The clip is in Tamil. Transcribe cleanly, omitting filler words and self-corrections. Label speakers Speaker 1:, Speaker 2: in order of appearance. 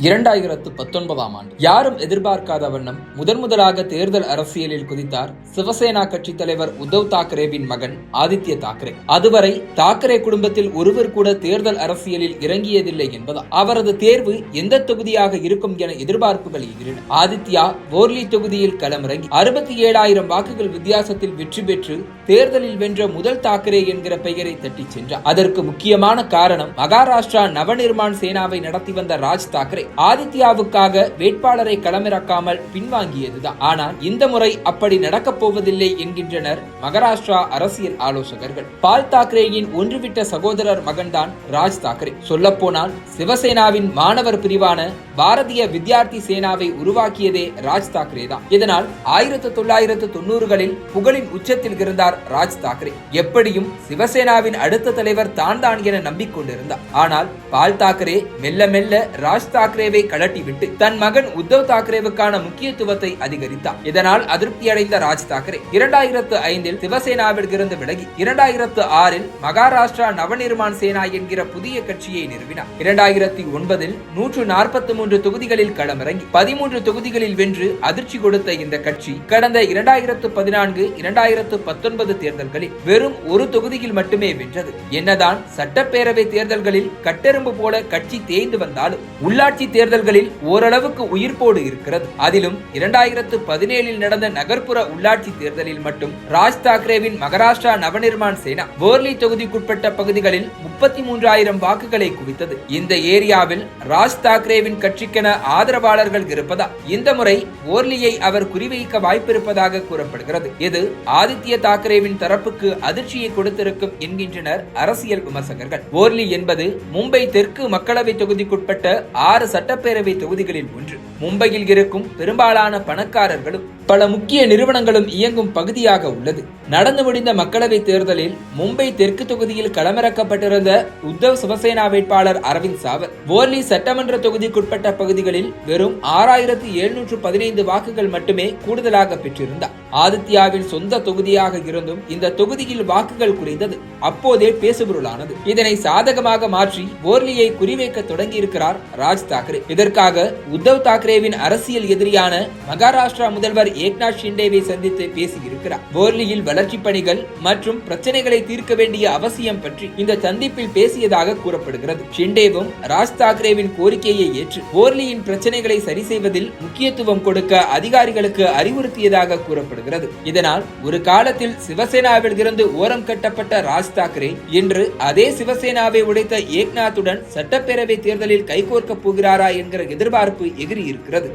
Speaker 1: 2019ஆம் ஆண்டு யாரும் எதிர்பார்க்காத வண்ணம் முதலாக தேர்தல் அரசியலில் குதித்தார் சிவசேனா கட்சி தலைவர் உத்தவ் தாக்கரேவின் மகன் ஆதித்ய தாக்கரே. அதுவரை தாக்கரே குடும்பத்தில் ஒருவர் கூட தேர்தல் அரசியலில் இறங்கியதில்லை என்பதால் அவரது தேர்வு எந்த தொகுதியாக இருக்கும் என எதிர்பார்ப்புகள் எகிரின. ஆதித்யா போர்லி தொகுதியில் களமிறங்கி 67,000 வாக்குகள் வித்தியாசத்தில் வெற்றி பெற்று தேர்தலில் வென்ற முதல் தாக்கரே என்கிற பெயரை தட்டி சென்றார். அதற்கு முக்கியமான காரணம் மகாராஷ்டிரா நவநிர்மாண் சேனாவை நடத்தி வந்த ராஜ் தாக்கரே ஆதித்யாவுக்காக வேட்பாளரை களமிறக்காமல் பின்வாங்கியதுதான். ஆனால் இந்த முறை அப்படி நடக்கப் போவதில்லை என்கின்றனர் மகாராஷ்டிரா அரசியல் ஆலோசகர்கள். பால் தாக்கரேயின் ஒன்றுவிட்ட சகோதரர் மகன்தான் ராஜ் தாக்கரே. சொல்லப்போனால் சிவசேனாவின் மாணவர் பிரிவான பாரதிய வித்யார்த்தி சேனாவை உருவாக்கியதே ராஜ் தாக்கரே தான். இதனால் 1990களில் புகழின் உச்சத்தில் இருந்தார் ராஜ் தாக்கரே. எப்படியும் சிவசேனாவின் அடுத்த தலைவர் தான் என நம்பிக்கொண்டிருந்தார். ஆனால் பால் தாக்கரே மெல்ல மெல்ல ராஜ் தாக்கரேவை கலட்டிவிட்டு தன் மகன் உத்தவ் தாக்கரேவுக்கான முக்கியத்துவத்தை அதிகரித்தார். இதனால் அதிருப்தி அடைந்த ராஜ் தாக்கரே 2005இல் சிவசேனாவில் இருந்து விலகி 2006இல் மகாராஷ்டிரா நவநிர்மாண் சேனா என்கிற புதிய கட்சியை நிறுவினார். 2009இல் 143 தொகுதிகளில் களமிறங்கி 13 தொகுதிகளில் வென்று அதிர்ச்சி கொடுத்த இந்த கட்சி கடந்த 2014, 2019 தேர்தல்களில் வெறும் ஒரு தொகுதியில் மட்டுமே வென்றது. என்னதான் சட்டப்பேரவை தேர்தல்களில் கட்டெரும்பு போல கட்சி தேய்ந்து வந்தாலும் உள்ளாட்சி தேர்தல்களில் ஓரளவுக்கு உயிர்ப்போடு இருக்கிறது. அதிலும் 2017இல் நடந்த நகர்ப்புற உள்ளாட்சி தேர்தலில் மட்டும் ராஜ் தாக்கரேவின் மகாராஷ்டிரா நவநிர்மாண் சேனா போர்லி தொகுதிக்குட்பட்ட பகுதிகளில் 33,000 வாக்குகளை குவித்தது. இந்த ஏரியாவில் ராஜ் தாக்கரேவின் கட்சிக்கென ஆதரவாளர்கள் இருப்பதால் இந்த முறை போர்லியை அவர் குறிவைக்க வாய்ப்பிருப்பதாக கூறப்படுகிறது. இது ஆதித்ய தாக்கரேவின் தரப்புக்கு அதிர்ச்சியை கொடுத்திருக்கும் என்கின்றனர் அரசியல் விமர்சகர்கள். போர்லி என்பது மும்பை தெற்கு மக்களவை தொகுதிக்குட்பட்ட 6 சட்டப்பேரவை தொகுதிகளில் ஒன்று. மும்பையில் இருக்கும் பெரும்பாலான பணக்காரர்களும் பல முக்கிய நிறுவனங்களும் இயங்கும் பகுதியாக உள்ளது. நடந்து முடிந்த மக்களவை தேர்தலில் மும்பை தெற்கு தொகுதியில் களமிறக்கப்பட்டிருந்த உத்தவ் சிவசேனா வேட்பாளர் அரவிந்த் சாவந்த் போர்லி சட்டமன்ற தொகுதிக்குட்பட்ட பகுதிகளில் வெறும் 6,715 வாக்குகள் மட்டுமே கூடுதலாக பெற்றிருந்தார். ஆதித்யாவின் சொந்த தொகுதியாக இருந்தும் இந்த தொகுதியில் வாக்குகள் குறைந்தது அப்போதே பேசுபொருளானது. இதனை சாதகமாக மாற்றி போர்லியை குறிவைக்க தொடங்கியிருக்கிறார் ராஜ் தாக்கரே. இதற்காக உத்தவ் தாக்கரேவின் அரசியல் எதிரியான மகாராஷ்டிரா முதல்வர் ஏக்நாத் ஷிண்டேவை சந்தித்து பேசியிருக்கிறார். போர்லியில் வளர்ச்சி பணிகள் மற்றும் பிரச்சனைகளை தீர்க்க வேண்டிய அவசியம் பற்றி இந்த சந்திப்பில் பேசியதாக கூறப்படுகிறது. ஷிண்டேவும் ராஜ் தாக்கரேவின் கோரிக்கையை ஏற்று போர்லியின் பிரச்சனைகளை சரி செய்வதில் முக்கியத்துவம் கொடுக்க அதிகாரிகளுக்கு அறிவுறுத்தியதாக கூறப்படுகிறது. இதனால் ஒரு காலத்தில் சிவசேனாவில் இருந்து ஓரம் கட்டப்பட்ட ராஜ் தாக்கரே இன்று அதே சிவசேனாவை உடைத்த ஏக்நாத்துடன் சட்டப்பேரவை தேர்தலில் கைகோர்க்க போகிறாரா என்கிற எதிர்பார்ப்பு எகிரி இருக்கிறது.